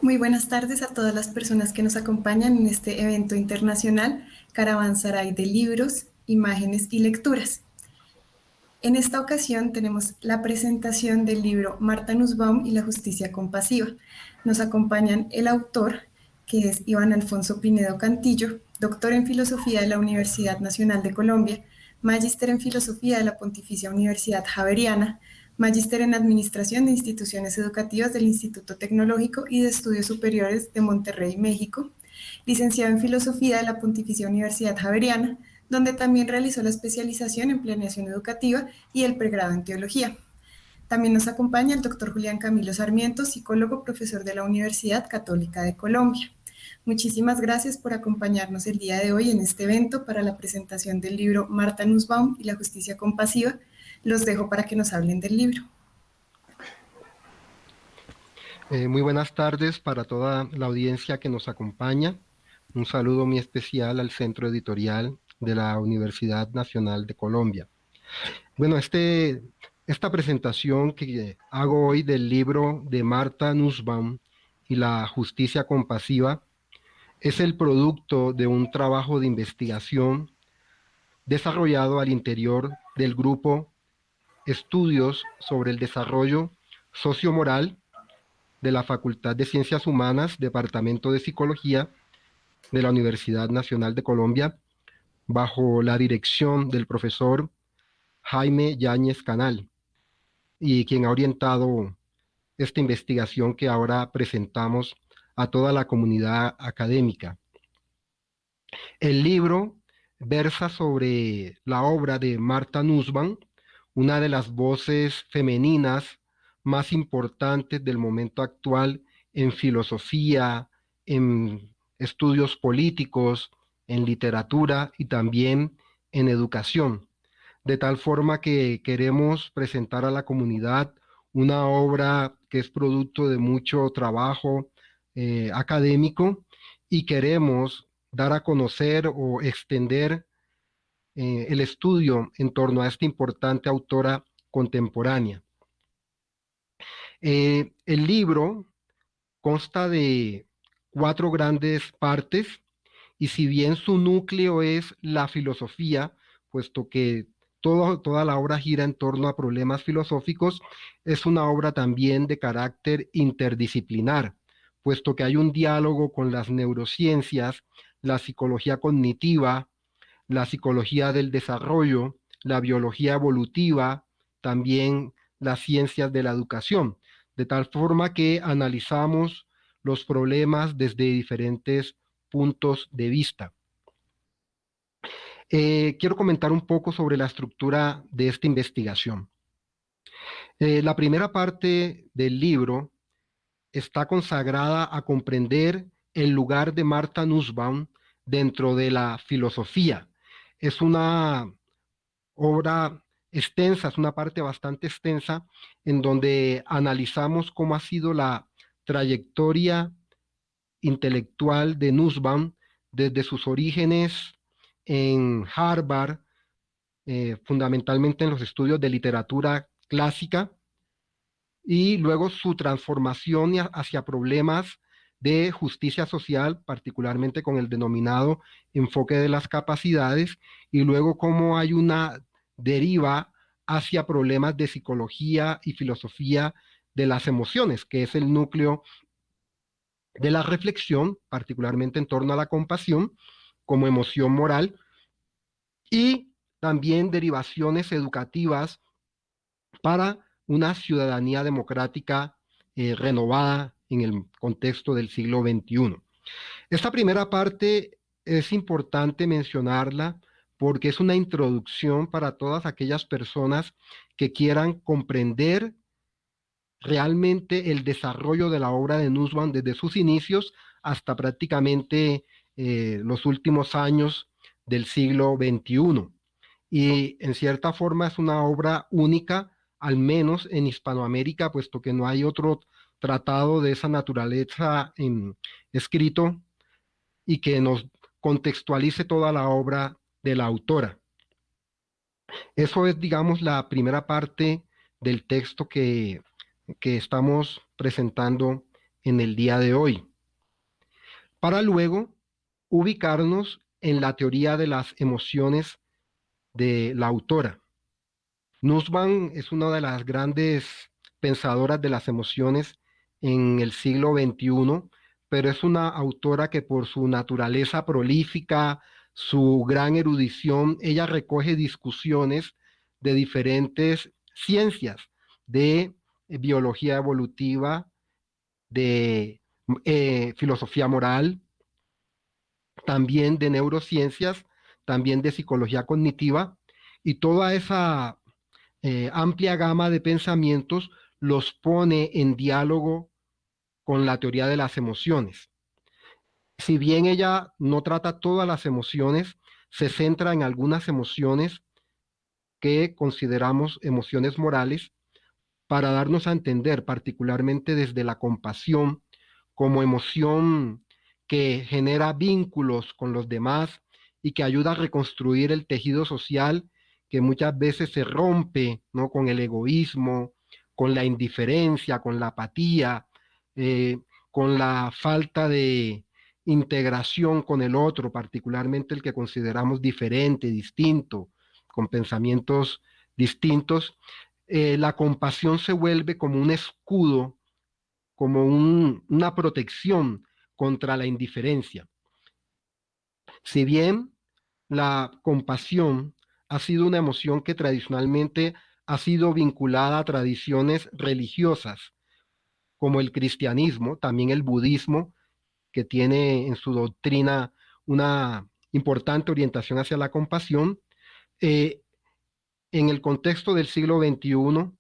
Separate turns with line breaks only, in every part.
Muy buenas tardes a todas las personas que nos acompañan en este evento internacional Caravanserai de libros, imágenes y lecturas. En esta ocasión tenemos la presentación del libro Marta Nussbaum y la justicia compasiva. Nos acompañan el autor, que es Iván Alfonso Pinedo Cantillo, doctor en filosofía de la Universidad Nacional de Colombia, magíster en filosofía de la Pontificia Universidad Javeriana, magíster en administración de instituciones educativas del Instituto Tecnológico y de Estudios Superiores de Monterrey, México, licenciado en filosofía de la Pontificia Universidad Javeriana, donde también realizó la especialización en planeación educativa y el pregrado en teología. También nos acompaña el doctor Julián Camilo Sarmiento, psicólogo, profesor de la Universidad Católica de Colombia. Muchísimas gracias por acompañarnos el día de hoy en este evento para la presentación del libro Marta Nussbaum y la justicia compasiva. Los dejo para que nos hablen del libro.
Muy buenas tardes para toda la audiencia que nos acompaña. Un saludo muy especial al Centro Editorial de la Universidad Nacional de Colombia. Bueno, esta presentación que hago hoy del libro de Marta Nussbaum y la justicia compasiva es el producto de un trabajo de investigación desarrollado al interior del grupo Estudios sobre el Desarrollo Sociomoral de la Facultad de Ciencias Humanas, Departamento de Psicología de la Universidad Nacional de Colombia, bajo la dirección del profesor Jaime Yáñez Canal, y quien ha orientado esta investigación que ahora presentamos a toda la comunidad académica. El libro versa sobre la obra de Marta Nussbaum, una de las voces femeninas más importantes del momento actual en filosofía, en estudios políticos, en literatura y también en educación. De tal forma que queremos presentar a la comunidad una obra que es producto de mucho trabajo académico, y queremos dar a conocer o extender el estudio en torno a esta importante autora contemporánea. El libro consta de cuatro grandes partes, y si bien su núcleo es la filosofía, puesto que toda la obra gira en torno a problemas filosóficos, es una obra también de carácter interdisciplinar, puesto que hay un diálogo con las neurociencias, la psicología cognitiva, la psicología del desarrollo, la biología evolutiva, también las ciencias de la educación, de tal forma que analizamos los problemas desde diferentes puntos de vista. Quiero comentar un poco sobre la estructura de esta investigación. La primera parte del libro está consagrada a comprender el lugar de Marta Nussbaum dentro de la filosofía. Es una obra extensa, es una parte bastante extensa en donde analizamos cómo ha sido la trayectoria intelectual de Nussbaum desde sus orígenes en Harvard, fundamentalmente en los estudios de literatura clásica, y luego su transformación hacia problemas de justicia social, particularmente con el denominado enfoque de las capacidades, y luego cómo hay una deriva hacia problemas de psicología y filosofía de las emociones, que es el núcleo de la reflexión, particularmente en torno a la compasión como emoción moral, y también derivaciones educativas para una ciudadanía democrática renovada en el contexto del siglo XXI. Esta primera parte es importante mencionarla porque es una introducción para todas aquellas personas que quieran comprender realmente el desarrollo de la obra de Nussbaum desde sus inicios hasta prácticamente los últimos años del siglo XXI. Y en cierta forma es una obra única, al menos en Hispanoamérica, puesto que no hay otro tratado de esa naturaleza escrito y que nos contextualice toda la obra de la autora. Eso es, digamos, la primera parte del texto que estamos presentando en el día de hoy, para luego ubicarnos en la teoría de las emociones de la autora. Nussbaum es una de las grandes pensadoras de las emociones en el siglo XXI, pero es una autora que por su naturaleza prolífica, su gran erudición, ella recoge discusiones de diferentes ciencias, de biología evolutiva, de filosofía moral, también de neurociencias, también de psicología cognitiva, y toda esa amplia gama de pensamientos los pone en diálogo con la teoría de las emociones. Si bien ella no trata todas las emociones, se centra en algunas emociones que consideramos emociones morales para darnos a entender, particularmente desde la compasión, como emoción que genera vínculos con los demás y que ayuda a reconstruir el tejido social que muchas veces se rompe, ¿no? Con el egoísmo, con la indiferencia, con la apatía, eh, con la falta de integración con el otro, particularmente el que consideramos diferente, distinto, con pensamientos distintos. La compasión se vuelve como un escudo, como una protección contra la indiferencia. Si bien la compasión ha sido una emoción que tradicionalmente ha sido vinculada a tradiciones religiosas, como el cristianismo, también el budismo, que tiene en su doctrina una importante orientación hacia la compasión, eh, en el contexto del siglo XXI,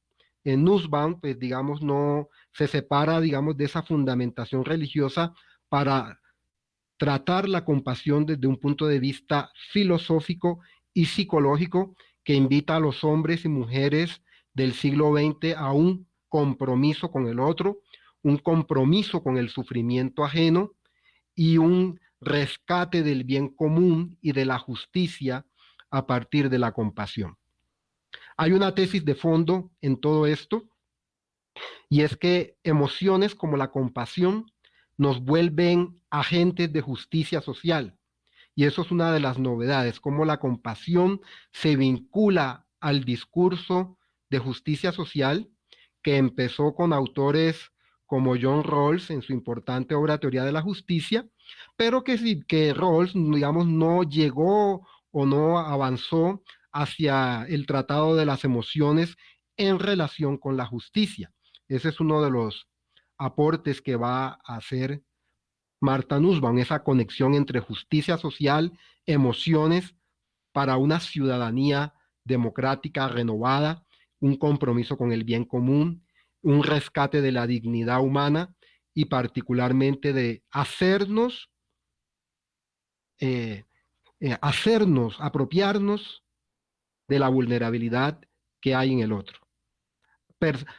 en Nussbaum, pues digamos, no se separa, digamos, de esa fundamentación religiosa para tratar la compasión desde un punto de vista filosófico y psicológico que invita a los hombres y mujeres del siglo XX a un compromiso con el otro, un compromiso con el sufrimiento ajeno y un rescate del bien común y de la justicia a partir de la compasión. Hay una tesis de fondo en todo esto y es que emociones como la compasión nos vuelven agentes de justicia social. Y eso es una de las novedades, cómo la compasión se vincula al discurso de justicia social que empezó con autores como John Rawls en su importante obra Teoría de la Justicia, pero que, sí, que Rawls, digamos, no llegó o no avanzó hacia el tratado de las emociones en relación con la justicia. Ese es uno de los aportes que va a hacer Martha Nussbaum, esa conexión entre justicia social, emociones para una ciudadanía democrática renovada, un compromiso con el bien común, un rescate de la dignidad humana y particularmente de eh, apropiarnos de la vulnerabilidad que hay en el otro.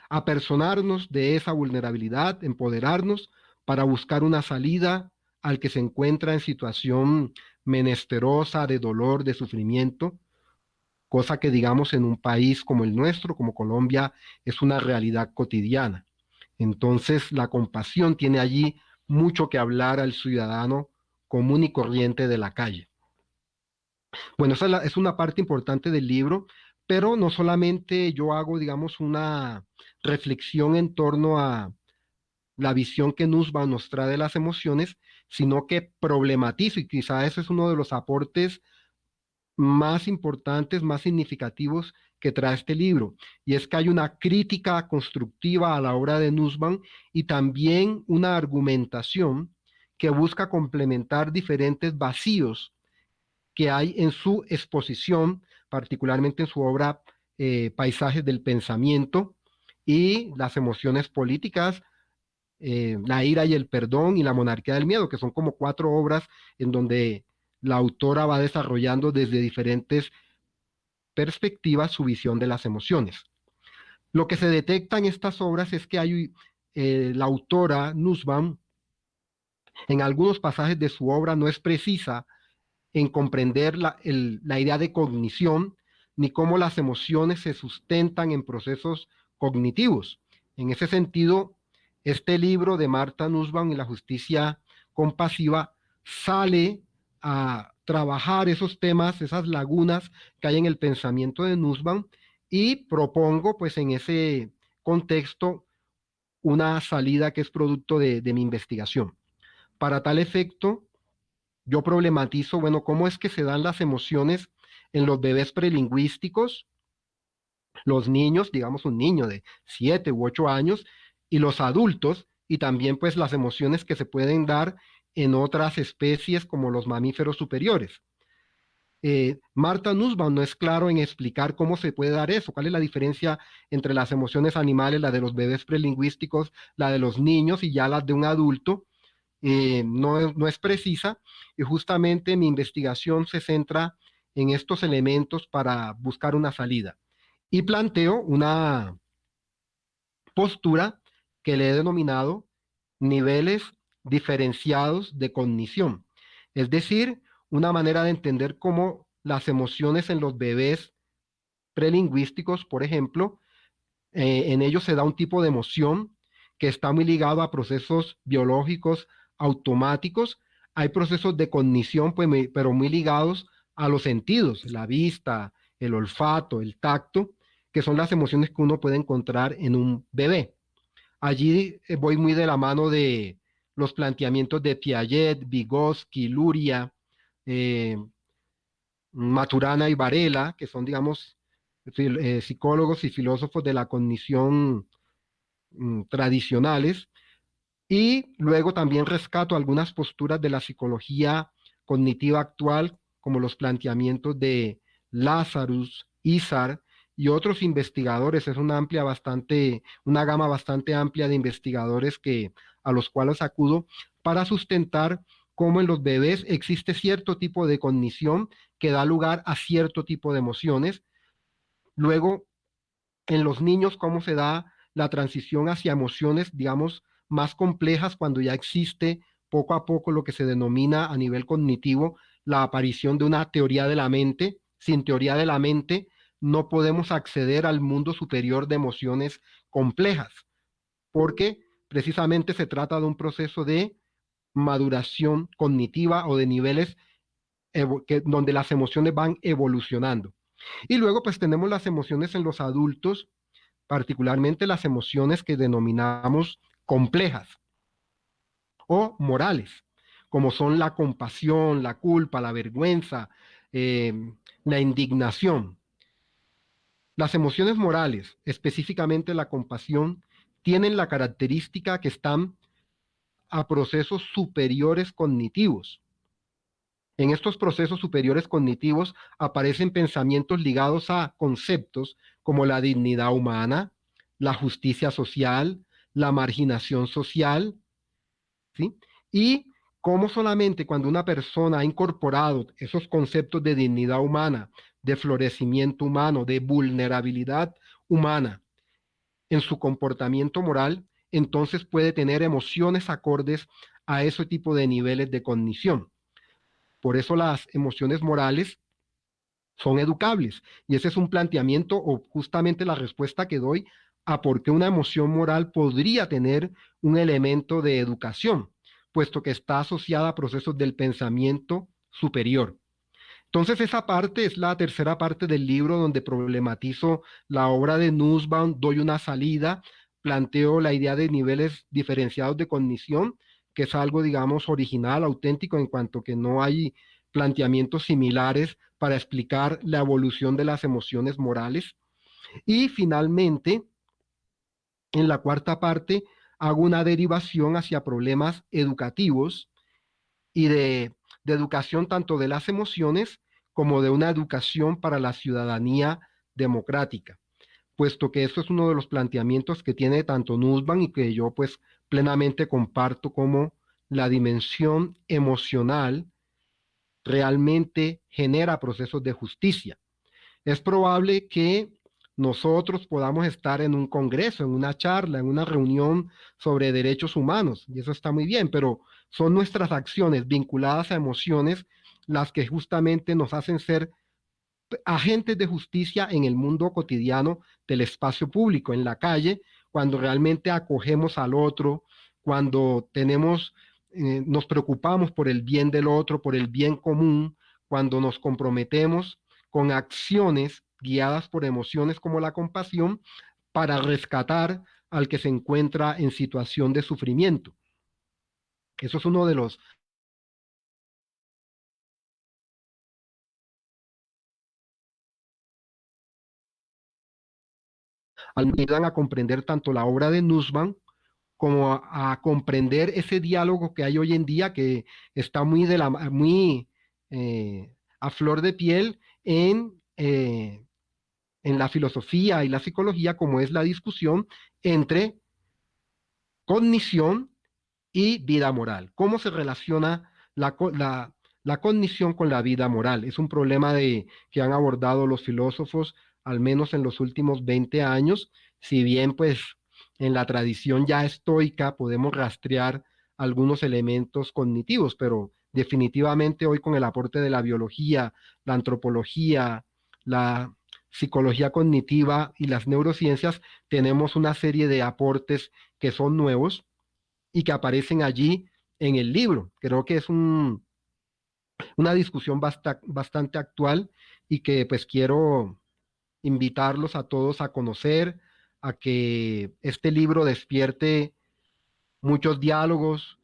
Apersonarnos de esa vulnerabilidad, empoderarnos para buscar una salida al que se encuentra en situación menesterosa, de dolor, de sufrimiento, cosa que digamos en un país como el nuestro, como Colombia, es una realidad cotidiana. Entonces la compasión tiene allí mucho que hablar al ciudadano común y corriente de la calle. Bueno, esa es una parte importante del libro, pero no solamente yo hago, digamos, una reflexión en torno a la visión que Nussbaum nos trae de las emociones, sino que problematizo, y quizá ese es uno de los aportes más importantes, más significativos que trae este libro, y es que hay una crítica constructiva a la obra de Nussbaum y también una argumentación que busca complementar diferentes vacíos que hay en su exposición, particularmente en su obra Paisajes del Pensamiento y las emociones políticas, La ira y el perdón y La monarquía del miedo, que son como cuatro obras en donde la autora va desarrollando desde diferentes perspectivas su visión de las emociones. Lo que se detecta en estas obras es que hay la autora Nussbaum en algunos pasajes de su obra no es precisa en comprender la idea de cognición, ni cómo las emociones se sustentan en procesos cognitivos. En ese sentido, este libro de Martha Nussbaum y la justicia compasiva sale a trabajar esos temas, esas lagunas que hay en el pensamiento de Nussbaum y propongo pues en ese contexto una salida que es producto de mi investigación. Para tal efecto, yo problematizo, bueno, cómo es que se dan las emociones en los bebés prelingüísticos, los niños, digamos un niño de 7 u 8 años, y los adultos, y también pues las emociones que se pueden dar en otras especies como los mamíferos superiores. Martha Nussbaum no es claro en explicar cómo se puede dar eso, cuál es la diferencia entre las emociones animales, la de los bebés prelingüísticos, la de los niños y ya las de un adulto. No es precisa y justamente mi investigación se centra en estos elementos para buscar una salida. Y planteo una postura que le he denominado niveles diferenciados de cognición. Es decir, una manera de entender cómo las emociones en los bebés prelingüísticos, por ejemplo, en ellos se da un tipo de emoción que está muy ligado a procesos biológicos automáticos. Hay procesos de cognición, pues, pero muy ligados a los sentidos, la vista, el olfato, el tacto, que son las emociones que uno puede encontrar en un bebé. Allí voy muy de la mano de los planteamientos de Piaget, Vygotsky, Luria, eh, Maturana y Varela, que son, digamos, psicólogos y filósofos de la cognición tradicionales. Y luego también rescato algunas posturas de la psicología cognitiva actual, como los planteamientos de Lazarus, Isar y otros investigadores. Es una gama bastante amplia de investigadores a los cuales acudo para sustentar cómo en los bebés existe cierto tipo de cognición que da lugar a cierto tipo de emociones. Luego, en los niños, cómo se da la transición hacia emociones, digamos, más complejas cuando ya existe poco a poco lo que se denomina a nivel cognitivo la aparición de una teoría de la mente. Sin teoría de la mente no podemos acceder al mundo superior de emociones complejas, porque precisamente se trata de un proceso de maduración cognitiva o de niveles donde las emociones van evolucionando. Y luego pues tenemos las emociones en los adultos, particularmente las emociones que denominamos complejas o morales, como son la compasión, la culpa, la vergüenza, eh, la indignación. Las emociones morales, específicamente la compasión, tienen la característica que están a procesos superiores cognitivos. En estos procesos superiores cognitivos aparecen pensamientos ligados a conceptos como la dignidad humana, la justicia social, la marginación social, ¿sí? Y cómo solamente cuando una persona ha incorporado esos conceptos de dignidad humana, de florecimiento humano, de vulnerabilidad humana en su comportamiento moral, entonces puede tener emociones acordes a ese tipo de niveles de cognición. Por eso las emociones morales son educables. Y ese es un planteamiento o justamente la respuesta que doy a por qué una emoción moral podría tener un elemento de educación, puesto que está asociada a procesos del pensamiento superior. Entonces esa parte es la tercera parte del libro donde problematizo la obra de Nussbaum, doy una salida, planteo la idea de niveles diferenciados de cognición, que es algo, digamos, original, auténtico, en cuanto que no hay planteamientos similares para explicar la evolución de las emociones morales. Y finalmente, en la cuarta parte, hago una derivación hacia problemas educativos y de educación tanto de las emociones como de una educación para la ciudadanía democrática, puesto que esto es uno de los planteamientos que tiene tanto Nussbaum y que yo pues plenamente comparto como la dimensión emocional realmente genera procesos de justicia. Es probable que nosotros podamos estar en un congreso, en una charla, en una reunión sobre derechos humanos, y eso está muy bien, pero son nuestras acciones vinculadas a emociones las que justamente nos hacen ser agentes de justicia en el mundo cotidiano del espacio público, en la calle, cuando realmente acogemos al otro, cuando nos preocupamos por el bien del otro, por el bien común, cuando nos comprometemos con acciones guiadas por emociones como la compasión para rescatar al que se encuentra en situación de sufrimiento. Eso es uno de los ayudan a comprender tanto la obra de Nussbaum como a comprender ese diálogo que hay hoy en día que está muy a flor de piel en la filosofía y la psicología, como es la discusión entre cognición y vida moral. ¿Cómo se relaciona la cognición con la vida moral? Es un problema que han abordado los filósofos, al menos en los últimos 20 años, si bien pues en la tradición ya estoica podemos rastrear algunos elementos cognitivos, pero definitivamente hoy con el aporte de la biología, la antropología, la psicología cognitiva y las neurociencias, tenemos una serie de aportes que son nuevos y que aparecen allí en el libro. Creo que es una discusión bastante actual y que pues quiero invitarlos a todos a conocer, a que este libro despierte muchos diálogos,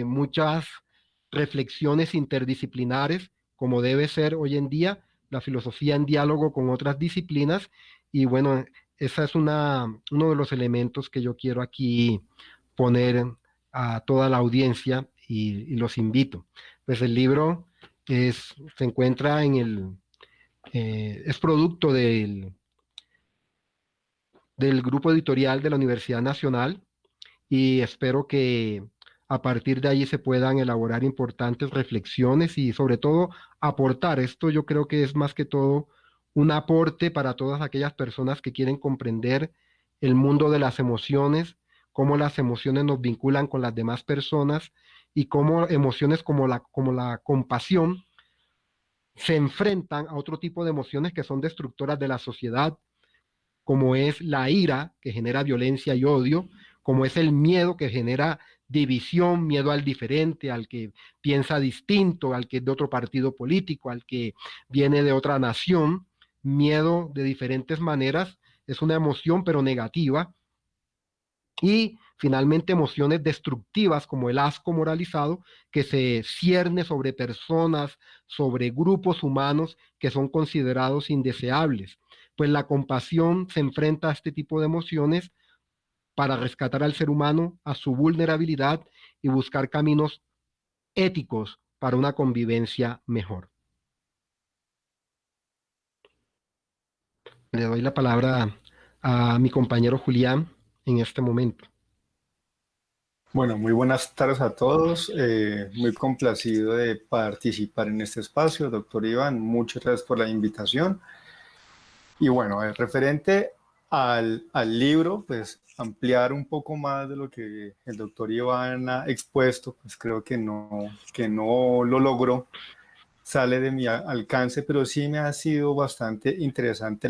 muchas reflexiones interdisciplinares, como debe ser hoy en día la filosofía en diálogo con otras disciplinas. Y bueno, esa es uno de los elementos que yo quiero aquí poner a toda la audiencia y los invito. Pues el libro se encuentra es producto del grupo editorial de la Universidad Nacional y espero que a partir de allí se puedan elaborar importantes reflexiones y sobre todo aportar. Esto yo creo que es más que todo un aporte para todas aquellas personas que quieren comprender el mundo de las emociones, cómo las emociones nos vinculan con las demás personas y cómo emociones como la compasión se enfrentan a otro tipo de emociones que son destructoras de la sociedad, como es la ira, que genera violencia y odio, como es el miedo, que genera división, miedo al diferente, al que piensa distinto, al que es de otro partido político, al que viene de otra nación. Miedo de diferentes maneras es una emoción, pero negativa. Y finalmente emociones destructivas como el asco moralizado que se cierne sobre personas, sobre grupos humanos que son considerados indeseables. Pues la compasión se enfrenta a este tipo de emociones para rescatar al ser humano, a su vulnerabilidad y buscar caminos éticos para una convivencia mejor. Le doy la palabra a mi compañero Julián en este momento.
Bueno, muy buenas tardes a todos. Muy complacido de participar en este espacio, doctor Iván. Muchas gracias por la invitación. Y bueno, referente al libro, pues ampliar un poco más de lo que el doctor Iván ha expuesto, pues creo que no lo logró, sale de mi alcance, pero sí me ha sido bastante interesante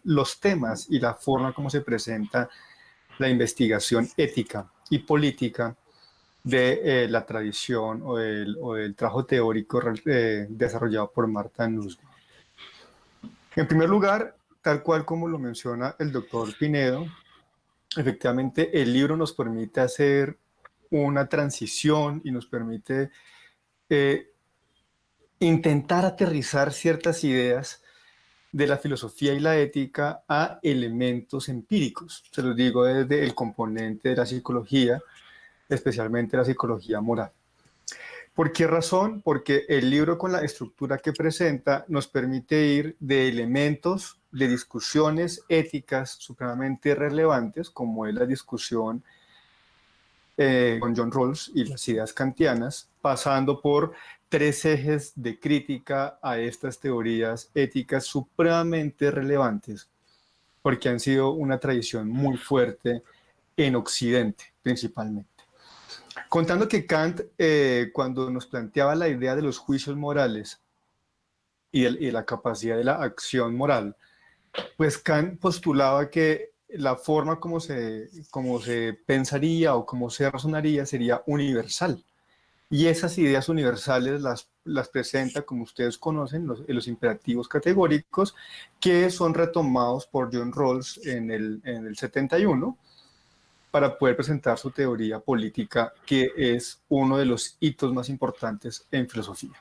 los temas y la forma como se presenta la investigación ética y política de la tradición o del trabajo teórico desarrollado por Marta Nussbaum. En primer lugar, tal cual como lo menciona el doctor Pinedo, efectivamente el libro nos permite hacer una transición y nos permite eh, intentar aterrizar ciertas ideas de la filosofía y la ética a elementos empíricos. Se los digo desde el componente de la psicología, especialmente la psicología moral. ¿Por qué razón? Porque el libro con la estructura que presenta nos permite ir de elementos de discusiones éticas supremamente relevantes, como es la discusión con John Rawls y las ideas kantianas, pasando por tres ejes de crítica a estas teorías éticas supremamente relevantes, porque han sido una tradición muy fuerte en Occidente principalmente. Contando que Kant, cuando nos planteaba la idea de los juicios morales y la capacidad de la acción moral, pues Kant postulaba que la forma como se pensaría o como se razonaría sería universal. Y esas ideas universales las presenta, como ustedes conocen, los imperativos categóricos, que son retomados por John Rawls en el 71 para poder presentar su teoría política, que es uno de los hitos más importantes en filosofía.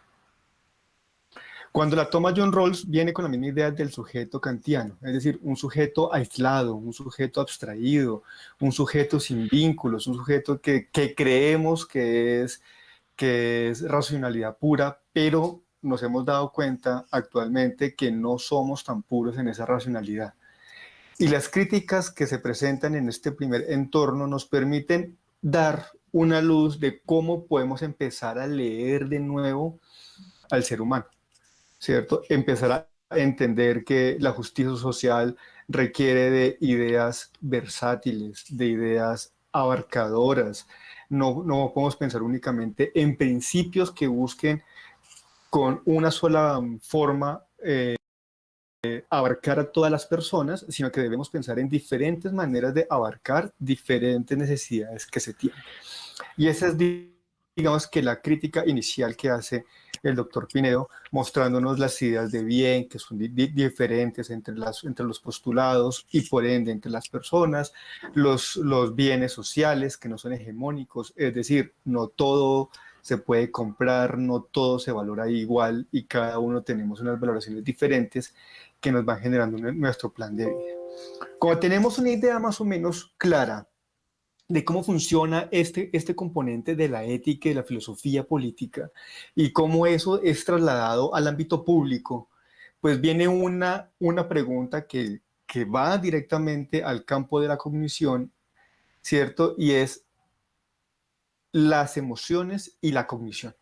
Cuando la toma John Rawls, viene con la misma idea del sujeto kantiano, es decir, un sujeto aislado, un sujeto abstraído, un sujeto sin vínculos, un sujeto que creemos que es racionalidad pura, pero nos hemos dado cuenta actualmente que no somos tan puros en esa racionalidad. Y las críticas que se presentan en este primer entorno nos permiten dar una luz de cómo podemos empezar a leer de nuevo al ser humano, ¿cierto? Empezar a entender que la justicia social requiere de ideas versátiles, de ideas abarcadoras. No podemos pensar únicamente en principios que busquen con una sola forma abarcar a todas las personas, sino que debemos pensar en diferentes maneras de abarcar diferentes necesidades que se tienen. Y esa es, digamos, que la crítica inicial que hace el doctor Pinedo, mostrándonos las ideas de bien que son diferentes entre los postulados y por ende entre las personas, los bienes sociales que no son hegemónicos, es decir, no todo se puede comprar, no todo se valora igual y cada uno tenemos unas valoraciones diferentes que nos van generando nuestro plan de vida. Como tenemos una idea más o menos clara de cómo funciona este componente de la ética y la filosofía política y cómo eso es trasladado al ámbito público, pues viene una pregunta que va directamente al campo de la cognición, ¿cierto? Y es las emociones y la cognición.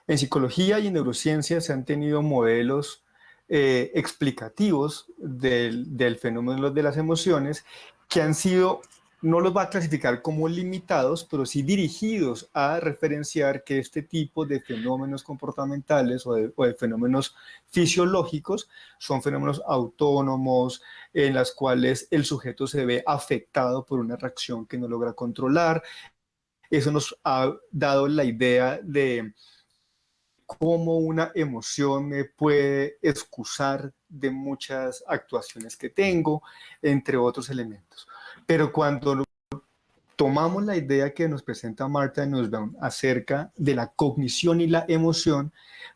En psicología y en neurociencia se han tenido modelos explicativos del fenómeno de las emociones que han sido, no los va a clasificar como limitados, pero sí dirigidos a referenciar que este tipo de fenómenos comportamentales o de fenómenos fisiológicos son fenómenos autónomos en las cuales el sujeto se ve afectado por una reacción que no logra controlar. Eso nos ha dado la idea de cómo una emoción me puede excusar de muchas actuaciones que tengo, entre otros elementos. Pero cuando tomamos la idea que nos presenta Martha Nussbaum acerca de la cognición y la emoción,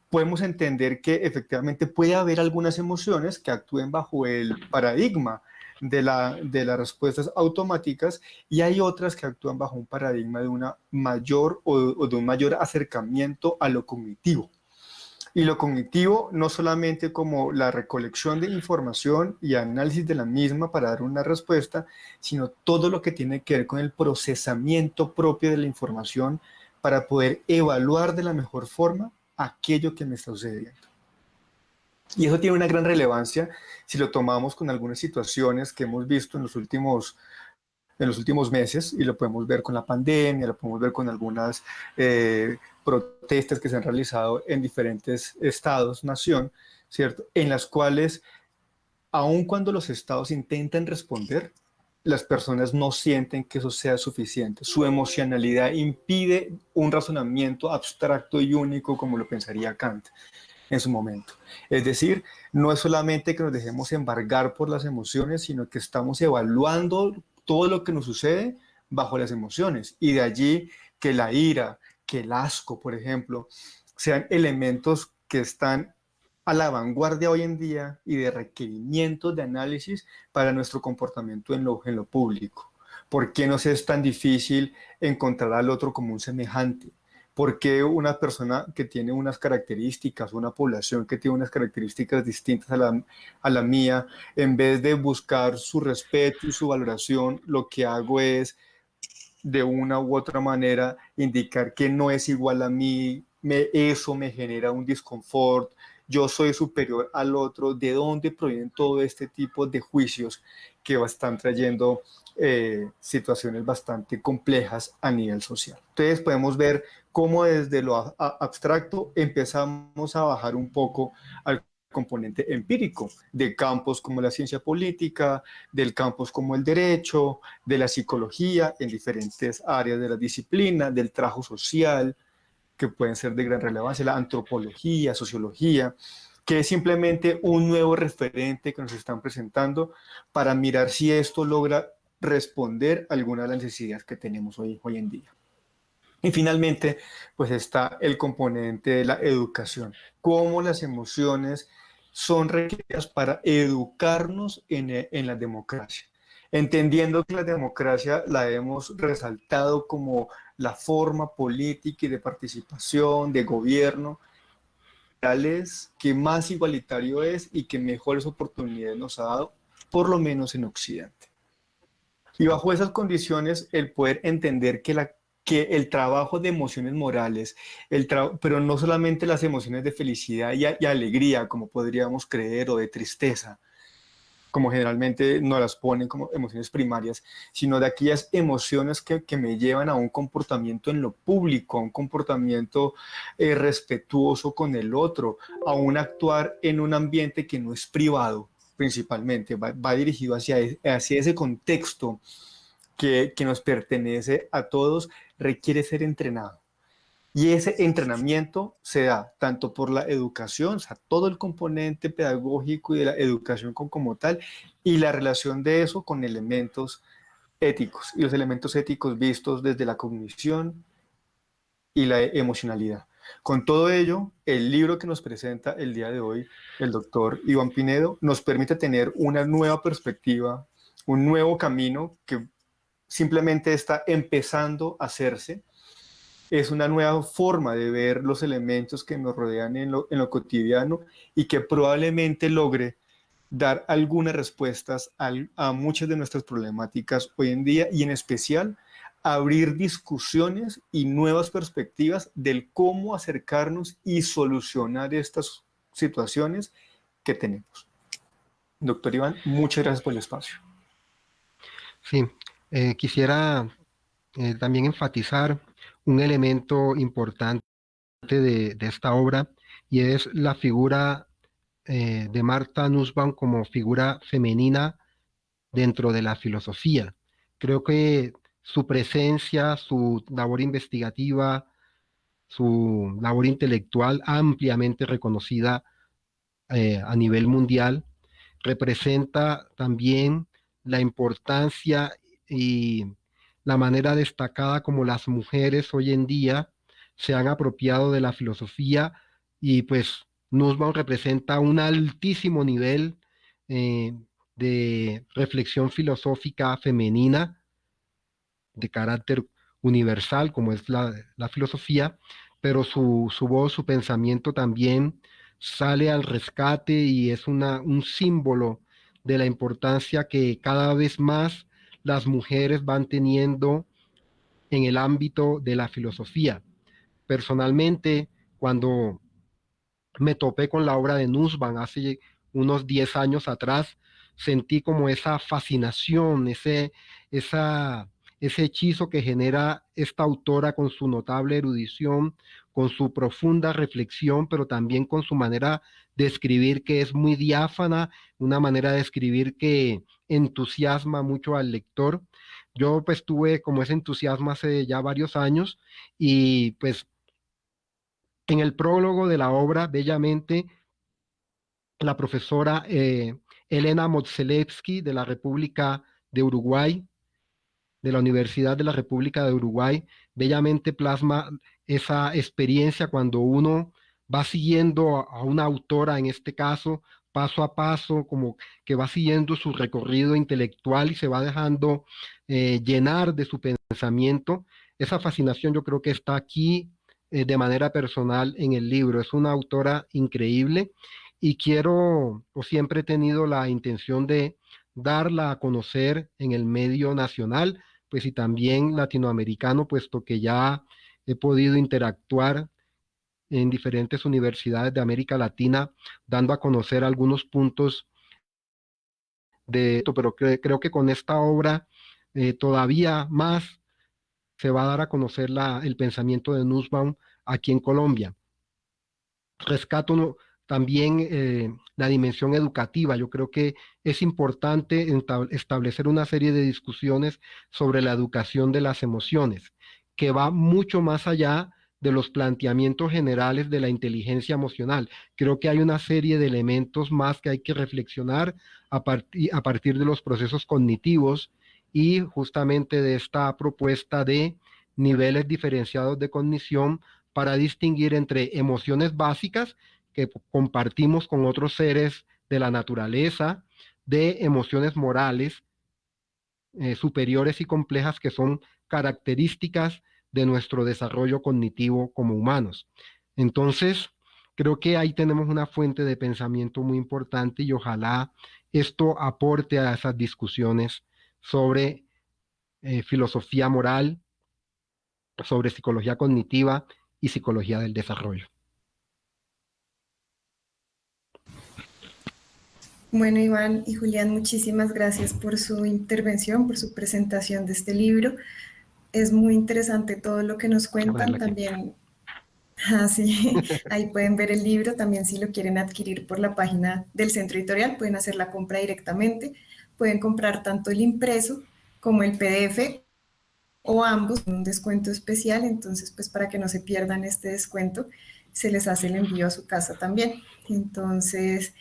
podemos entender que efectivamente puede haber algunas emociones que actúen bajo el paradigma de las respuestas automáticas y hay otras que actúan bajo un paradigma de una mayor o de un mayor acercamiento a lo cognitivo. Y lo cognitivo no solamente como la recolección de información y análisis de la misma para dar una respuesta, sino todo lo que tiene que ver con el procesamiento propio de la información para poder evaluar de la mejor forma aquello que me está sucediendo. Y eso tiene una gran relevancia si lo tomamos con algunas situaciones que hemos visto en los últimos meses, y lo podemos ver con la pandemia, lo podemos ver con algunas protestas que se han realizado en diferentes estados, nación, ¿cierto? En las cuales, aun cuando los estados intentan responder, las personas no sienten que eso sea suficiente. Su emocionalidad impide un razonamiento abstracto y único como lo pensaría Kant en su momento. Es decir, no es solamente que nos dejemos embargar por las emociones, sino que estamos evaluando todo lo que nos sucede bajo las emociones. Y de allí que la ira, que el asco, por ejemplo, sean elementos que están a la vanguardia hoy en día y de requerimientos de análisis para nuestro comportamiento en lo público. ¿Por qué nos es tan difícil encontrar al otro como un semejante? ¿Por qué una persona que tiene unas características, una población que tiene unas características distintas a la mía, en vez de buscar su respeto y su valoración, lo que hago es, de una u otra manera, indicar que no es igual a mí, eso me genera un disconfort, yo soy superior al otro? ¿De dónde provienen todo este tipo de juicios que están trayendo situaciones bastante complejas a nivel social? Entonces podemos ver cómo desde lo abstracto empezamos a bajar un poco al componente empírico de campos como la ciencia política, del campos como el derecho, de la psicología en diferentes áreas de la disciplina, del trabajo social, que pueden ser de gran relevancia, la antropología, sociología, que es simplemente un nuevo referente que nos están presentando para mirar si esto logra responder a alguna de las necesidades que tenemos hoy en día. Y finalmente, pues está el componente de la educación, cómo las emociones son requeridas para educarnos en la democracia, entendiendo que la democracia la hemos resaltado como la forma política y de participación, de gobierno, que más igualitario es y que mejores oportunidades nos ha dado, por lo menos en Occidente. Y bajo esas condiciones, el poder entender que el trabajo de emociones morales, pero no solamente las emociones de felicidad y alegría, como podríamos creer, o de tristeza, como generalmente nos las ponen como emociones primarias, sino de aquellas emociones que me llevan a un comportamiento en lo público, a un comportamiento respetuoso con el otro, a un actuar en un ambiente que no es privado, principalmente, va dirigido hacia ese contexto que nos pertenece a todos, requiere ser entrenado. Y ese entrenamiento se da tanto por la educación, o sea, todo el componente pedagógico y de la educación como tal, y la relación de eso con elementos éticos, y los elementos éticos vistos desde la cognición y la emocionalidad. Con todo ello, el libro que nos presenta el día de hoy, el doctor Iván Pinedo, nos permite tener una nueva perspectiva, un nuevo camino que simplemente está empezando a hacerse. Es una nueva forma de ver los elementos que nos rodean en lo cotidiano y que probablemente logre dar algunas respuestas a muchas de nuestras problemáticas hoy en día, y en especial abrir discusiones y nuevas perspectivas del cómo acercarnos y solucionar estas situaciones que tenemos. Doctor Iván, muchas gracias por el espacio.
Sí, quisiera también enfatizar un elemento importante de esta obra, y es la figura de Martha Nussbaum como figura femenina dentro de la filosofía. Creo que su presencia, su labor investigativa, su labor intelectual ampliamente reconocida a nivel mundial, representa también la importancia y la manera destacada como las mujeres hoy en día se han apropiado de la filosofía, y pues Nussbaum representa un altísimo nivel eh, de reflexión filosófica femenina de carácter universal, como es la filosofía, pero su voz, su pensamiento también sale al rescate y es un símbolo de la importancia que cada vez más las mujeres van teniendo en el ámbito de la filosofía. Personalmente, cuando me topé con la obra de Nussbaum hace unos 10 años atrás, sentí como esa fascinación, esa, ese hechizo que genera esta autora con su notable erudición, con su profunda reflexión, pero también con su manera de escribir que es muy diáfana, una manera de escribir que entusiasma mucho al lector. Yo pues tuve como ese entusiasmo hace ya varios años, y pues en el prólogo de la obra, bellamente, la profesora Elena Motzelewski de la República de Uruguay, de la Universidad de la República de Uruguay, bellamente plasma esa experiencia cuando uno va siguiendo a una autora, en este caso, paso a paso, como que va siguiendo su recorrido intelectual y se va dejando llenar de su pensamiento. Esa fascinación yo creo que está aquí de manera personal en el libro. Es una autora increíble y quiero, o siempre he tenido la intención de darla a conocer en el medio nacional, pues y también latinoamericano, puesto que ya he podido interactuar en diferentes universidades de América Latina, dando a conocer algunos puntos de esto, pero creo que con esta obra todavía más se va a dar a conocer el pensamiento de Nussbaum aquí en Colombia. Rescato también la dimensión educativa. Yo creo que es importante establecer una serie de discusiones sobre la educación de las emociones, que va mucho más allá de los planteamientos generales de la inteligencia emocional. Creo que hay una serie de elementos más que hay que reflexionar a partir de los procesos cognitivos y justamente de esta propuesta de niveles diferenciados de cognición para distinguir entre emociones básicas que compartimos con otros seres de la naturaleza, de emociones morales superiores y complejas que son características de nuestro desarrollo cognitivo como humanos. Entonces, creo que ahí tenemos una fuente de pensamiento muy importante y ojalá esto aporte a esas discusiones sobre filosofía moral, sobre psicología cognitiva y psicología del desarrollo.
Bueno, Iván y Julián, muchísimas gracias por su intervención, por su presentación de este libro. Es muy interesante todo lo que nos cuentan.
Gracias, aquí.
También, así, ahí pueden ver el libro. También si lo quieren adquirir por la página del centro editorial, pueden hacer la compra directamente. Pueden comprar tanto el impreso como el PDF o ambos con un descuento especial. Entonces, pues para que no se pierdan este descuento, se les hace el envío a su casa también. Entonces,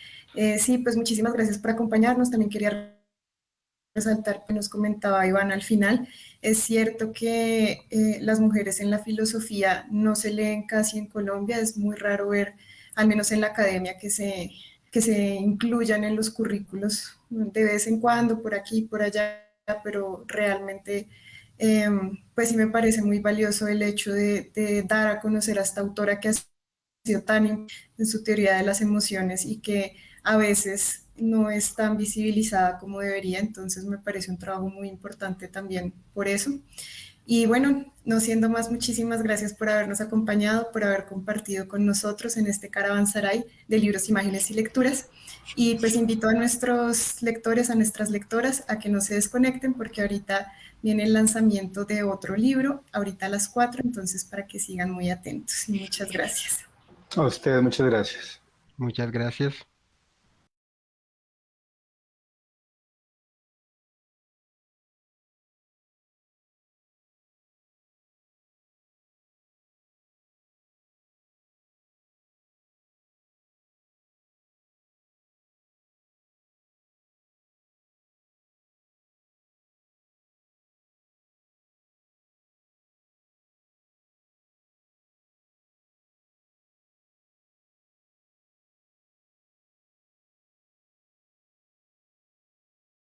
sí, pues muchísimas gracias por acompañarnos. También quería resaltar que nos comentaba Iván al final. Es cierto que las mujeres en la filosofía no se leen casi en Colombia. Es muy raro ver, al menos en la academia, que se incluyan en los currículos de vez en cuando, por aquí, por allá, pero realmente, pues sí me parece muy valioso el hecho de dar a conocer a esta autora que ha sido tan en su teoría de las emociones y que a veces no es tan visibilizada como debería. Entonces me parece un trabajo muy importante también por eso. Y bueno, no siendo más, muchísimas gracias por habernos acompañado, por haber compartido con nosotros en este Caravanserai de libros, imágenes y lecturas. Y pues invito a nuestros lectores, a nuestras lectoras, a que no se desconecten porque ahorita viene el lanzamiento de otro libro, ahorita a las 4, entonces para que sigan muy atentos. Y muchas gracias.
A ustedes, muchas gracias.
Muchas gracias.